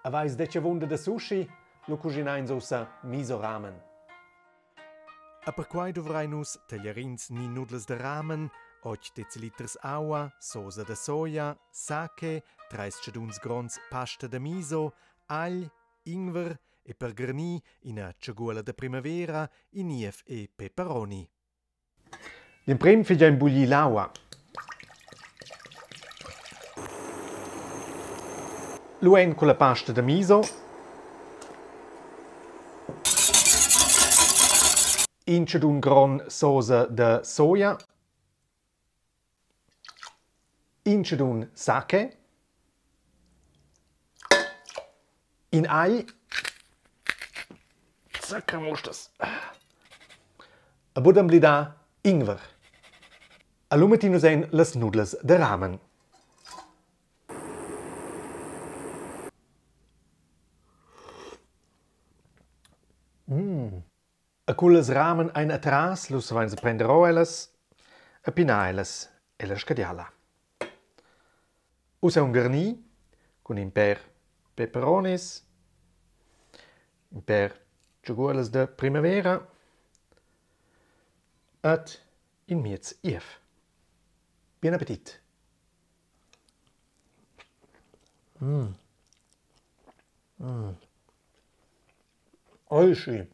Avais decevunda da sushi, lo cucinain ussa miso ramen. A per quai dovrai nus tagliarins ni nudles de ramen, 8 deciliters aua, sosa de soia, sake, 3 schaduns grons pasta de miso, agl, ingwer e per granì ina ciaguola de primavera, inief e peperoni. L'imprem figia imbullir l'aua. Luen con la pasta de miso. Inchadun gron sosa de soia. Inchadun sake. In agl. Sacra mustas. A budam blida ingwer. Alumetinus ein las nudles de ramen. A cullas ramen ein atras, lus vain se prendero elas, a pinailas e la scadiala. Usa un garni, con in per peperonis, in per ciaguolas de primavera, et in miez ief. Bien appetit! Oishi!